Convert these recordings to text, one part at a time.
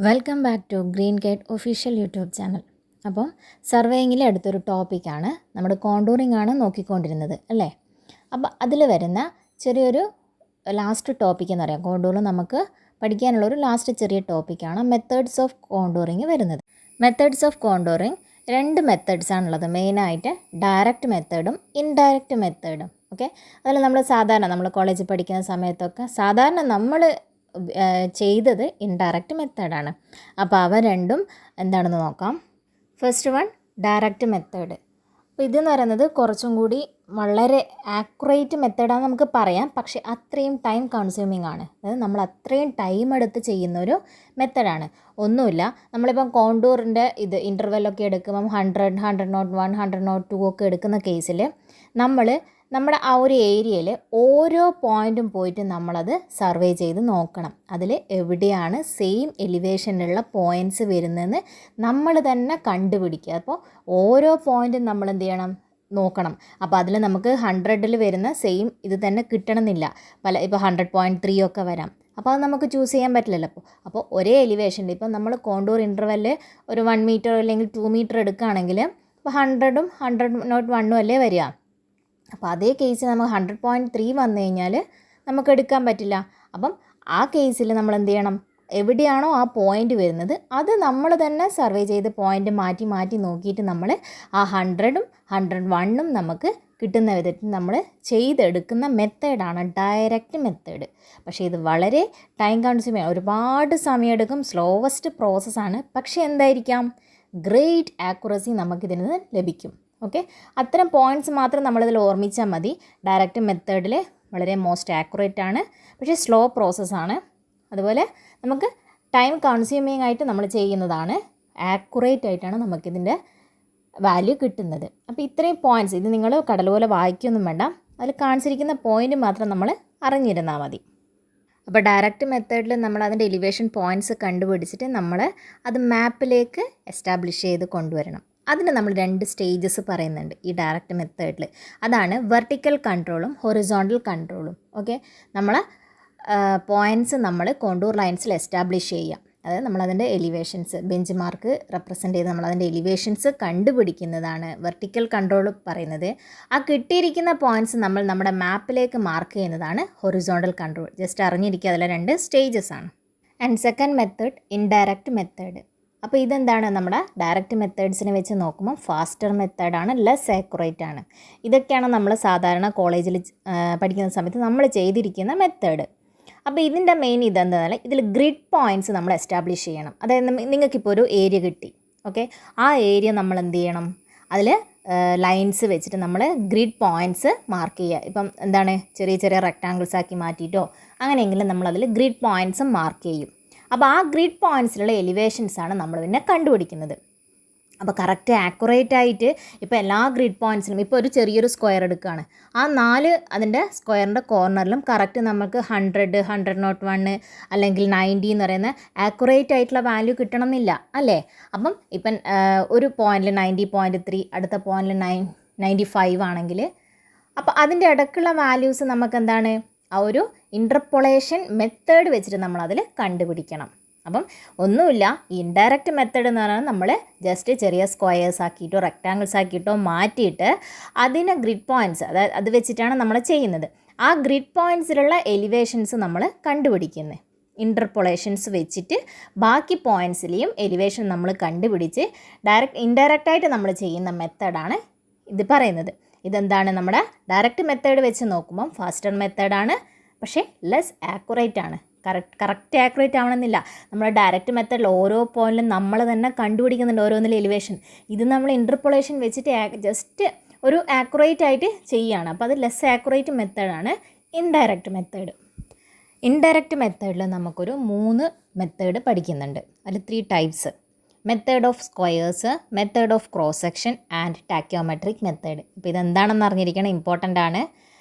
Welcome back to Green Gate official YouTube channel. അപ്പം സർവേയിങ്ങിലെ അടുത്തൊരു ടോപ്പിക്കാണ് നമ്മുടെ കോണ്ടൂറിംഗ് ആണ് നോക്കിക്കൊണ്ടിരുന്നത് അല്ലേ. അപ്പോൾ അതിൽ വരുന്ന ചെറിയൊരു ലാസ്റ്റ് ടോപ്പിക് എന്ന് പറയാം. കോണ്ടൂറിൽ നമുക്ക് പഠിക്കാനുള്ളൊരു ലാസ്റ്റ് ചെറിയ ടോപ്പിക്കാണ് മെത്തേഡ്സ് ഓഫ് കോണ്ടൂറിങ് വരുന്നത്. മെത്തേഡ്സ് ഓഫ് കോണ്ടൂറിങ് രണ്ട് മെത്തേഡ്സാണുള്ളത് മെയിനായിട്ട്, ഡയറക്റ്റ് മെത്തേഡും ഇൻഡയറക്റ്റ് മെത്തേഡും. ഓക്കെ, അതിൽ നമ്മൾ കോളേജിൽ പഠിക്കുന്ന സമയത്തൊക്കെ സാധാരണ നമ്മൾ ചെയ്തത് ഇൻഡയറക്റ്റ് മെത്തേഡാണ്. അപ്പോൾ അവ രണ്ടും എന്താണെന്ന് നോക്കാം. First one direct method. അപ്പോൾ ഇതെന്ന് പറയുന്നത് കുറച്ചും കൂടി വളരെ ആക്യുറേറ്റ് മെത്തേഡാണെന്ന് നമുക്ക് പറയാം, പക്ഷേ അത്രയും ടൈം കൺസ്യൂമിംഗ് ആണ്. അതായത് നമ്മൾ അത്രയും ടൈം എടുത്ത് ചെയ്യുന്ന ഒരു മെത്തേഡാണ്. ഒന്നുമില്ല, നമ്മളിപ്പം കോണ്ടൂറിൻ്റെ ഇൻ്റർവെല്ലൊക്കെ എടുക്കുമ്പം 100, 100.1, 100.2 ഒക്കെ എടുക്കുന്ന കേസിൽ നമ്മുടെ ആ ഒരു ഏരിയയിൽ ഓരോ പോയിൻറ്റും പോയിട്ട് നമ്മളത് സർവേ ചെയ്ത് നോക്കണം. അതിൽ എവിടെയാണ് സെയിം എലിവേഷനിലുള്ള പോയിൻറ്റ്സ് വരുന്നതെന്ന് നമ്മൾ തന്നെ കണ്ടുപിടിക്കുക. അപ്പോൾ ഓരോ പോയിൻറ്റും നമ്മൾ എന്ത് ചെയ്യണം, നോക്കണം. അപ്പോൾ അതിൽ നമുക്ക് 100ൽ വരുന്ന സെയിം ഇത് തന്നെ കിട്ടണമെന്നില്ല. ഇപ്പോൾ 100.3 ഒക്കെ വരാം. അപ്പോൾ അത് നമുക്ക് ചൂസ് ചെയ്യാൻ പറ്റില്ലല്ലോ. അപ്പോൾ ഒരേ എലിവേഷനിൽ ഇപ്പം നമ്മൾ കോണ്ടൂർ ഇൻ്റർവെല്ല് ഒരു 1 മീറ്റർ അല്ലെങ്കിൽ 2 മീറ്റർ എടുക്കുകയാണെങ്കിൽ ഇപ്പോൾ 100ഉം 100.1 അല്ലേ വരിക. അപ്പോൾ അതേ കേസിൽ നമുക്ക് 100.3 വന്നു കഴിഞ്ഞാൽ നമുക്ക് എടുക്കാൻ പറ്റില്ല. അപ്പം ആ കേസിൽ നമ്മൾ എന്ത് ചെയ്യണം, എവിടെയാണോ ആ പോയിൻ്റ് വരുന്നത് അത് നമ്മൾ തന്നെ സർവേ ചെയ്ത് പോയിൻ്റ് മാറ്റി മാറ്റി നോക്കിയിട്ട് നമ്മൾ ആ 100ഉം 101ഉം നമുക്ക് കിട്ടുന്ന വിധത്തിൽ നമ്മൾ ചെയ്തെടുക്കുന്ന മെത്തേഡാണ് ഡയറക്റ്റ് മെത്തേഡ്. പക്ഷേ ഇത് വളരെ ടൈം കൺസ്യൂമിങ്, ഒരുപാട് സമയമെടുക്കും, സ്ലോവസ്റ്റ് പ്രോസസ്സാണ്. പക്ഷേ എന്തായിരിക്കാം, ഗ്രേറ്റ് ആക്യുറസി നമുക്കിതിൽ നിന്ന് ലഭിക്കും. ഓക്കെ, അത്തരം പോയിൻറ്റ്സ് മാത്രം നമ്മളിതിൽ ഓർമ്മിച്ചാൽ മതി. ഡയറക്റ്റ് മെത്തേഡിൽ വളരെ മോസ്റ്റ് ആക്യുറേറ്റ് ആണ്, പക്ഷേ സ്ലോ പ്രോസസ്സാണ്. അതുപോലെ നമുക്ക് ടൈം കൺസ്യൂമിങ് ആയിട്ട് നമ്മൾ ചെയ്യുന്നതാണ്. ആക്യുറേറ്റ് ആയിട്ടാണ് നമുക്കിതിൻ്റെ വാല്യൂ കിട്ടുന്നത്. അപ്പോൾ ഇത്രയും പോയിൻറ്റ്സ് ഇത് നിങ്ങൾ കടൽ പോലെ വായിക്കൊന്നും വേണ്ട, അതിൽ കാണിച്ചിരിക്കുന്ന പോയിൻ്റ് മാത്രം നമ്മൾ അറിഞ്ഞിരുന്നാൽ മതി. അപ്പോൾ ഡയറക്റ്റ് മെത്തേഡിൽ നമ്മൾ അതിൻ്റെ എലിവേഷൻ പോയിൻറ്റ്സ് കണ്ടുപിടിച്ചിട്ട് നമ്മൾ അത് മാപ്പിലേക്ക് എസ്റ്റാബ്ലിഷ് ചെയ്ത് കൊണ്ടുവരണം. അതിന് നമ്മൾ 2 സ്റ്റേജസ് പറയുന്നുണ്ട് ഈ ഡയറക്റ്റ് മെത്തേഡിൽ. അതാണ് വെർട്ടിക്കൽ കൺട്രോളും ഹൊറിസോണ്ടൽ കൺട്രോളും. ഓക്കെ, നമ്മൾ പോയിൻറ്റ്സ് നമ്മൾ കോണ്ടൂർ ലൈൻസിൽ എസ്റ്റാബ്ലിഷ് ചെയ്യാം. അതായത് നമ്മളതിൻ്റെ എലിവേഷൻസ് ബെഞ്ച് മാർക്ക് റെപ്രസെൻ്റ് ചെയ്ത് നമ്മളതിൻ്റെ എലിവേഷൻസ് കണ്ടുപിടിക്കുന്നതാണ് വെർട്ടിക്കൽ കൺട്രോൾ പറയുന്നത്. ആ കിട്ടിയിരിക്കുന്ന പോയിൻറ്റ്സ് നമ്മൾ നമ്മുടെ മാപ്പിലേക്ക് മാർക്ക് ചെയ്യുന്നതാണ് ഹൊറിസോണ്ടൽ കൺട്രോൾ. ജസ്റ്റ് അറിഞ്ഞിരിക്കുക, അതിലെ 2 സ്റ്റേജസ് ആണ്. And second method indirect method. അപ്പോൾ ഇതെന്താണ്, നമ്മുടെ ഡയറക്റ്റ് മെത്തേഡ്സിനെ വെച്ച് നോക്കുമ്പോൾ ഫാസ്റ്റർ മെത്തേഡാണ്, ലെസ് ആക്യുറേറ്റ് ആണ്. ഇതൊക്കെയാണ് നമ്മൾ സാധാരണ കോളേജിൽ പഠിക്കുന്ന സമയത്ത് നമ്മൾ ചെയ്തിരിക്കുന്ന മെത്തേഡ്. അപ്പോൾ ഇതിൻ്റെ മെയിൻ ഇതെന്താണ്, ഇതിൽ ഗ്രിഡ് പോയിൻറ്റ്സ് നമ്മൾ എസ്റ്റാബ്ലിഷ് ചെയ്യണം. അതായത് നിങ്ങൾക്കിപ്പോൾ ഒരു ഏരിയ കിട്ടി. ഓക്കെ, ആ ഏരിയ നമ്മൾ എന്ത് ചെയ്യണം, അതിൽ ലൈൻസ് വെച്ചിട്ട് നമ്മൾ ഗ്രിഡ് പോയിൻറ്റ്സ് മാർക്ക് ചെയ്യുക. ഇപ്പം എന്താണ്, ചെറിയ ചെറിയ റെക്റ്റാങ്കിൾസ് ആക്കി മാറ്റിയിട്ടോ അങ്ങനെയെങ്കിലും നമ്മളതിൽ ഗ്രിഡ് പോയിൻറ്റ്സ് മാർക്ക് ചെയ്യും. അപ്പോൾ ആ ഗ്രിഡ് പോയിൻറ്റ്സിലുള്ള എലിവേഷൻസാണ് നമ്മൾ പിന്നെ കണ്ടുപിടിക്കുന്നത്. അപ്പോൾ കറക്റ്റ് ആക്യുറേറ്റ് ആയിട്ട് ഇപ്പോൾ എല്ലാ ഗ്രിഡ് പോയിൻറ്റ്സിലും ഇപ്പോൾ ഒരു ചെറിയൊരു സ്ക്വയർ എടുക്കുകയാണ്, ആ 4 അതിൻ്റെ സ്ക്വയറിൻ്റെ കോർണറിലും കറക്റ്റ് നമുക്ക് 100, 100.1 അല്ലെങ്കിൽ 90 എന്ന് പറയുന്ന ആക്യുറേറ്റ് ആയിട്ടുള്ള വാല്യൂ കിട്ടണമെന്നില്ല അല്ലേ. അപ്പം ഇപ്പം ഒരു പോയിൻറ്റിൽ 90.3, അടുത്ത പോയിൻറ്റിൽ 95 ആണെങ്കിൽ അപ്പോൾ അതിൻ്റെ ഇടയ്ക്കുള്ള വാല്യൂസ് നമുക്ക് എന്താണ്, ആ ഒരു ഇൻ്റർപൊളേഷൻ മെത്തേഡ് വെച്ചിട്ട് നമ്മളതിൽ കണ്ടുപിടിക്കണം. അപ്പം ഒന്നുമില്ല, ഈ ഇൻഡയറക്റ്റ് മെത്തേഡ് എന്ന് പറഞ്ഞാൽ നമ്മൾ ജസ്റ്റ് ചെറിയ സ്ക്വയേഴ്സ് ആക്കിയിട്ടോ റെക്റ്റാങ്കിൾസ് ആക്കിയിട്ടോ മാറ്റിയിട്ട് അതിന് ഗ്രിഡ് പോയിൻറ്റ്സ്, അതായത് അത് വെച്ചിട്ടാണ് നമ്മൾ ചെയ്യുന്നത്. ആ ഗ്രിഡ് പോയിൻറ്റ്സിലുള്ള എലിവേഷൻസ് നമ്മൾ കണ്ടുപിടിക്കുന്നത്. ഇൻ്റർപൊളേഷൻസ് വെച്ചിട്ട് ബാക്കി പോയിൻറ്റ്സിലെയും എലിവേഷൻ നമ്മൾ കണ്ടുപിടിച്ച് ഇൻഡയറക്റ്റായിട്ട് നമ്മൾ ചെയ്യുന്ന മെത്തേഡാണ് ഇത് പറയുന്നത്. ഇതെന്താണ്, നമ്മുടെ ഡയറക്റ്റ് മെത്തേഡ് വെച്ച് നോക്കുമ്പം ഫാസ്റ്റർ മെത്തേഡാണ്, പക്ഷേ ലെസ് ആക്യുറേറ്റ് ആണ്. കറക്റ്റ് ആക്യുറേറ്റ് ആവണമെന്നില്ല. നമ്മൾ ഡയറക്റ്റ് മെത്തേഡിൽ ഓരോ പോയിൻറ്റിലും നമ്മൾ തന്നെ കണ്ടുപിടിക്കുന്നുണ്ട് ഓരോന്നിലും എലിവേഷൻ. ഇത് നമ്മൾ ഇൻ്റർപൊളേഷൻ വെച്ചിട്ട് ജസ്റ്റ് ഒരു ആക്യുറേറ്റ് ആയിട്ട് ചെയ്യുകയാണ്. അപ്പോൾ അത് ലെസ് ആക്യുറേറ്റ് മെത്തേഡാണ് ഇൻഡയറക്റ്റ് മെത്തേഡ്. ഇൻഡയറക്റ്റ് മെത്തേഡിൽ നമുക്കൊരു 3 മെത്തേഡ് പഠിക്കുന്നുണ്ട്. അതിൽ 3 types: method of squares, method of cross section and tacheometric method. ഇപ്പോൾ ഇതെന്താണെന്ന് അറിഞ്ഞിരിക്കണം, ഇമ്പോർട്ടൻ്റ് ആണ്.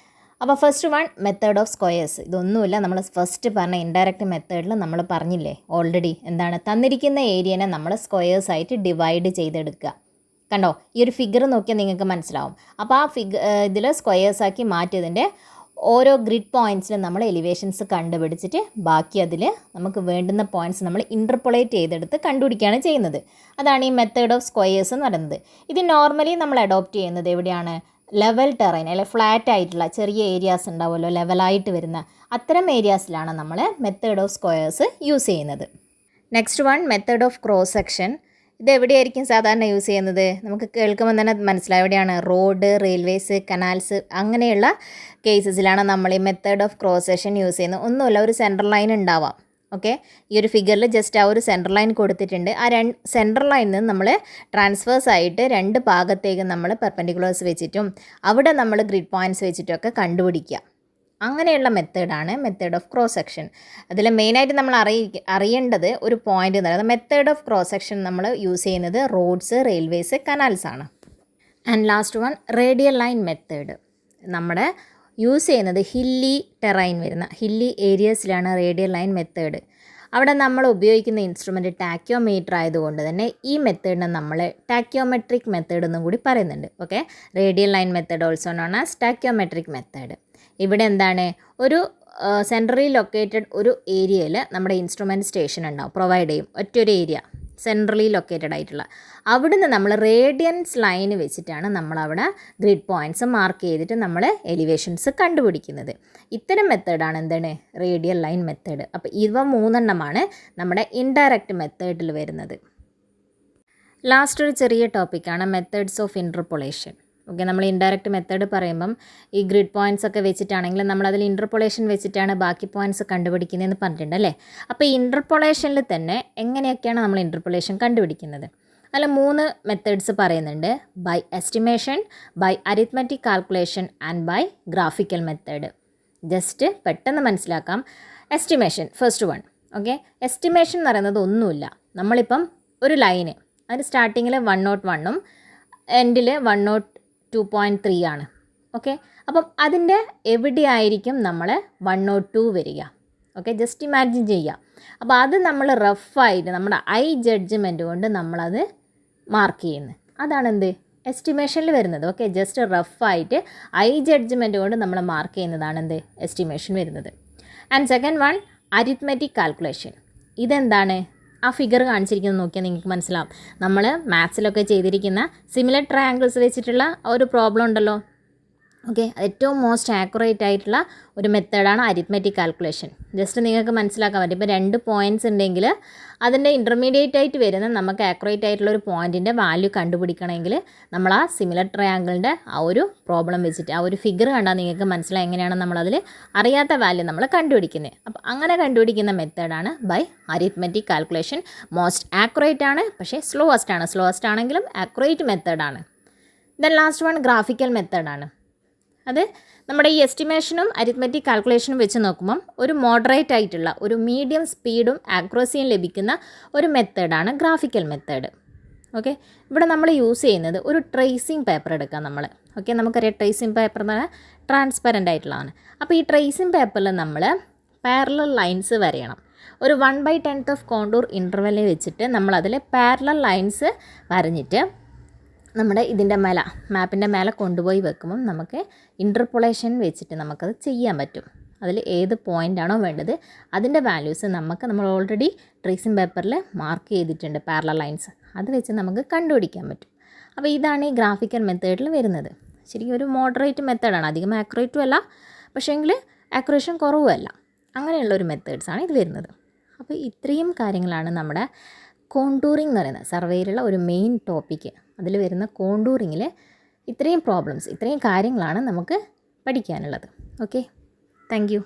അപ്പോൾ first one method of squares. ഇതൊന്നുമില്ല, നമ്മൾ ഫസ്റ്റ് പറഞ്ഞ ഇൻഡയറക്റ്റ് മെത്തേഡിൽ നമ്മൾ പറഞ്ഞില്ലേ ഓൾറെഡി, എന്താണ്, തന്നിരിക്കുന്ന ഏരിയനെ നമ്മൾ സ്ക്വയേഴ്സ് ആയിട്ട് ഡിവൈഡ് ചെയ്തെടുക്കുക. കണ്ടോ, ഈ ഒരു ഫിഗർ നോക്കിയാൽ നിങ്ങൾക്ക് മനസ്സിലാവും. അപ്പോൾ ആ ഇതിൽ സ്ക്വയേഴ്സ് ആക്കി മാറ്റിയതിൻ്റെ ഓരോ ഗ്രിഡ് പോയിൻറ്റ്സിലും നമ്മൾ എലിവേഷൻസ് കണ്ടുപിടിച്ചിട്ട് ബാക്കി അതിൽ നമുക്ക് വേണ്ടുന്ന പോയിൻറ്റ്സ് നമ്മൾ ഇൻ്റർപൊളേറ്റ് ചെയ്തെടുത്ത് കണ്ടുപിടിക്കുകയാണ് ചെയ്യുന്നത്. അതാണ് ഈ മെത്തേഡ് ഓഫ് സ്ക്വയേഴ്സ് എന്ന് പറയുന്നത്. ഇത് നോർമലി നമ്മൾ അഡോപ്റ്റ് ചെയ്യുന്നത് എവിടെയാണ്? ലെവൽ ടെറൈൻ, അല്ലെങ്കിൽ ഫ്ലാറ്റ് ആയിട്ടുള്ള ചെറിയ ഏരിയാസ് ഉണ്ടാവുമല്ലോ, ലെവലായിട്ട് വരുന്ന അത്തരം ഏരിയാസിലാണ് നമ്മൾ മെത്തേഡ് ഓഫ് സ്ക്വയേഴ്സ് യൂസ് ചെയ്യുന്നത്. Next one, method of cross section. ഇത് എവിടെയായിരിക്കും സാധാരണ യൂസ് ചെയ്യുന്നത്? നമുക്ക് കേൾക്കുമ്പോൾ തന്നെ മനസ്സിലാവും എവിടെയാണ്? റോഡ്, റെയിൽവേസ്, കനാൽസ് അങ്ങനെയുള്ള കേസസിലാണ് നമ്മൾ ഈ method of cross section use ചെയ്യുന്നത്. ഒന്നുമില്ല, ഒരു സെൻട്രൽ ലൈൻ ഉണ്ടാവാം. ഓക്കെ, ഈ ഒരു ഫിഗറിൽ ജസ്റ്റ് ആ ഒരു സെൻട്രൽ ലൈൻ കൊടുത്തിട്ടുണ്ട്. ആ സെൻട്രൽ ലൈനിൽ നിന്ന് നമ്മൾ ട്രാൻസ്ഫേഴ്സ് ആയിട്ട് രണ്ട് ഭാഗത്തേക്ക് നമ്മൾ പെർപെൻഡിക്കുലേഴ്സ് വെച്ചിട്ടും അവിടെ നമ്മൾ ഗ്രിഡ് പോയിൻറ്റ്സ് വെച്ചിട്ടൊക്കെ കണ്ടുപിടിക്കുക. അങ്ങനെയുള്ള മെത്തേഡാണ് മെത്തേഡ് ഓഫ് ക്രോസ് സെക്ഷൻ. അതിൽ മെയിനായിട്ട് നമ്മൾ അറിയേണ്ടത് ഒരു പോയിന്റ് എന്ന് പറയുന്നത് മെത്തേഡ് ഓഫ് ക്രോസ് സെക്ഷൻ നമ്മൾ യൂസ് ചെയ്യുന്നത് റോഡ്സ്, റെയിൽവേസ്, കനാൽസ് ആണ്. And last one, radial line method. നമ്മുടെ യൂസ് ചെയ്യുന്നത് ഹില്ലി ടെറൈൻ വരുന്ന ഹില്ലി ഏരിയസിലാണ് റേഡിയൽ ലൈൻ മെത്തേഡ്. അവിടെ നമ്മൾ ഉപയോഗിക്കുന്ന ഇൻസ്ട്രുമെൻറ്റ് ടാക്യോമീറ്റർ ആയതുകൊണ്ട് തന്നെ ഈ മെത്തേഡിനെ നമ്മൾ ടാക്യോമെട്രിക് മെത്തേഡ് എന്നും കൂടി പറയുന്നുണ്ട്. Okay, radial line method also known as tachymetric method. ഇവിടെ എന്താണ്? ഒരു സെൻട്രലി ലൊക്കേറ്റഡ് ഒരു ഏരിയയിൽ നമ്മുടെ ഇൻസ്ട്രുമെൻറ്റ് സ്റ്റേഷൻ ഉണ്ടാവും, പ്രൊവൈഡ് ചെയ്യും. ഒറ്റൊരു ഏരിയ സെൻട്രലി ലൊക്കേറ്റഡ് ആയിട്ടുള്ള അവിടുന്ന് നമ്മൾ റേഡിയൻസ് ലൈൻ വെച്ചിട്ടാണ് നമ്മളവിടെ ഗ്രിഡ് പോയിൻറ്റ്സ് മാർക്ക് ചെയ്തിട്ട് നമ്മൾ എലിവേഷൻസ് കണ്ടുപിടിക്കുന്നത്. ഇത്തരം മെത്തേഡാണ് എന്താണ്? Radial line method. അപ്പോൾ ഇവ മൂന്നെണ്ണമാണ് നമ്മുടെ ഇൻഡയറക്റ്റ് മെത്തേഡിൽ വരുന്നത്. ലാസ്റ്റ് ഒരു ചെറിയ ടോപ്പിക്കാണ് മെത്തേഡ്സ് ഓഫ് ഇൻ്റർപൊളേഷൻ. ഓക്കെ, നമ്മൾ ഇൻഡയറക്റ്റ് മെത്തേഡ് പറയുമ്പം ഈ ഗ്രിഡ് പോയിൻറ്റ്സ് ഒക്കെ വെച്ചിട്ടാണെങ്കിൽ നമ്മളതിൽ ഇൻ്റർപൊളേഷൻ വെച്ചിട്ടാണ് ബാക്കി പോയിൻറ്റ്സ് കണ്ടുപിടിക്കുന്നതെന്ന് പറഞ്ഞിട്ടുണ്ട് അല്ലേ. അപ്പോൾ ഈ ഇൻ്റർപൊളേഷനിൽ തന്നെ എങ്ങനെയൊക്കെയാണ് നമ്മൾ ഇൻ്റർപൊളേഷൻ കണ്ടുപിടിക്കുന്നത്? അതിൽ 3 മെത്തേഡ്സ് പറയുന്നുണ്ട്. By estimation, by arithmetic calculation and by graphical method. Just പെട്ടെന്ന് മനസ്സിലാക്കാം. Estimation first one. Okay, estimation എന്ന് പറയുന്നത് ഒന്നുമില്ല. നമ്മളിപ്പം ഒരു ലൈന് അതിന് സ്റ്റാർട്ടിങ്ങിൽ 101ഉം എൻഡിൽ 102.3 ആണ്. ഓക്കെ, അപ്പം അതിൻ്റെ എവിടെയായിരിക്കും നമ്മൾ 102 വരിക? ഓക്കെ, ജസ്റ്റ് ഇമാജിൻ ചെയ്യുക. അപ്പോൾ അത് നമ്മൾ റഫായിട്ട് നമ്മുടെ ഐ ജഡ്ജ്മെൻറ്റ് കൊണ്ട് നമ്മളത് മാർക്ക് ചെയ്യുന്നത്. അതാണ് എന്ത്? എസ്റ്റിമേഷനിൽ വരുന്നത്. ഓക്കെ, ജസ്റ്റ് റഫായിട്ട് ഐ ജഡ്ജ്മെൻറ്റ് കൊണ്ട് നമ്മൾ മാർക്ക് ചെയ്യുന്നതാണ് എന്ത്? എസ്റ്റിമേഷൻ വരുന്നത്. And second one, arithmetic calculation. ഇതെന്താണ്? ആ ഫിഗർ കാണിച്ചിരിക്കുന്നത് നോക്കിയാൽ നിങ്ങൾക്ക് മനസ്സിലാവും. നമ്മൾ മാത്സിലൊക്കെ ചെയ്തിരിക്കുന്ന സിമിലർ ട്രയാങ്കിൾസ് വെച്ചിട്ടുള്ള ഒരു പ്രോബ്ലം ഉണ്ടല്ലോ. ഓക്കെ, ഏറ്റവും മോസ്റ്റ് ആക്യുറേറ്റ് ആയിട്ടുള്ള ഒരു മെത്തേഡാണ് അരിത്മെറ്റിക് കാൽക്കുലേഷൻ. ജസ്റ്റ് നിങ്ങൾക്ക് മനസ്സിലാക്കാൻ പറ്റും. ഇപ്പോൾ 2 പോയിൻറ്റ്സ് ഉണ്ടെങ്കിൽ അതിൻ്റെ ഇൻ്റർമീഡിയറ്റ് ആയിട്ട് വരുന്ന നമുക്ക് ആക്യുറേറ്റ് ആയിട്ടുള്ള ഒരു പോയിൻറ്റിൻ്റെ വാല്യൂ കണ്ടുപിടിക്കണമെങ്കിൽ നമ്മൾ ആ സിമിലർ ട്രയാങ്കിളിൻ്റെ ആ ഒരു പ്രോബ്ലം വെച്ചിട്ട് ആ ഒരു ഫിഗർ കണ്ടാൽ നിങ്ങൾക്ക് മനസ്സിലായി എങ്ങനെയാണ് നമ്മളതിൽ അറിയാത്ത വാല്യൂ നമ്മൾ കണ്ടുപിടിക്കുന്നത്. അപ്പോൾ അങ്ങനെ കണ്ടുപിടിക്കുന്ന മെത്തേഡാണ് by arithmetic calculation. Most accurate ആണ്, പക്ഷേ സ്ലോവസ്റ്റ് ആണെങ്കിലും ആക്യുറേറ്റ് മെത്തേഡാണ്. ദെൻ ലാസ്റ്റ് വൺ ഗ്രാഫിക്കൽ മെത്തേഡാണ്. അത് നമ്മുടെ ഈ എസ്റ്റിമേഷനും അരിത്മെറ്റിക് കാൽക്കുലേഷനും വെച്ച് നോക്കുമ്പം ഒരു മോഡറേറ്റ് ആയിട്ടുള്ള ഒരു മീഡിയം സ്പീഡും ആക്യുറസിയും ലഭിക്കുന്ന ഒരു മെത്തേഡാണ് ഗ്രാഫിക്കൽ മെത്തേഡ്. ഓക്കെ, ഇവിടെ നമ്മൾ യൂസ് ചെയ്യുന്നത് ഒരു ട്രേസിങ് പേപ്പർ എടുക്കാം നമ്മൾ. ഓക്കെ, നമുക്കറിയാം ട്രേസിങ് പേപ്പർ എന്ന് പറഞ്ഞാൽ ട്രാൻസ്പെറൻ്റ് ആയിട്ടുള്ളതാണ്. അപ്പോൾ ഈ ട്രേസിങ് പേപ്പറിൽ നമ്മൾ പാരലൽ ലൈൻസ് വരയണം. ഒരു 1/10 കോണ്ടൂർ ഇൻ്റർവെല്ലിൽ വെച്ചിട്ട് നമ്മളതിൽ പാരലൽ ലൈൻസ് വരഞ്ഞിട്ട് നമ്മുടെ ഇതിൻ്റെ മേലെ മാപ്പിൻ്റെ മേലെ കൊണ്ടുപോയി വെക്കുമ്പം നമുക്ക് ഇൻ്റർപൊളേഷൻ വെച്ചിട്ട് നമുക്കത് ചെയ്യാൻ പറ്റും. അതിൽ ഏത് പോയിൻ്റാണോ വേണ്ടത് അതിൻ്റെ വാല്യൂസ് നമ്മൾ ഓൾറെഡി ട്രേസിങ് പേപ്പറിൽ മാർക്ക് ചെയ്തിട്ടുണ്ട് പാരലൽ ലൈൻസ്. അത് വെച്ച് നമുക്ക് കണ്ടുപിടിക്കാൻ പറ്റും. അപ്പോൾ ഇതാണ് ഈ ഗ്രാഫിക്കൽ മെത്തേഡിൽ വരുന്നത്. ശരിക്കും ഒരു മോഡറേറ്റ് മെത്തേഡാണ്. അധികം ആക്യുറേറ്റും അല്ല, പക്ഷേങ്കിൽ ആക്യുറേഷൻ കുറവുമല്ല. അങ്ങനെയുള്ളൊരു മെത്തേഡ്സാണ് ഇത് വരുന്നത്. അപ്പോൾ ഇത്രയും കാര്യങ്ങളാണ് നമ്മുടെ കോണ്ടൂറിങ് എന്ന് പറയുന്നത് സർവേയിലുള്ള ഒരു മെയിൻ ടോപ്പിക്ക്. അതിൽ വരുന്ന കോണ്ടൂറിങ്ങിൽ ഇത്രയും പ്രോബ്ലംസ്, ഇത്രയും കാര്യങ്ങളാണ് നമുക്ക് പഠിക്കാനുള്ളത്. Okay, thank you.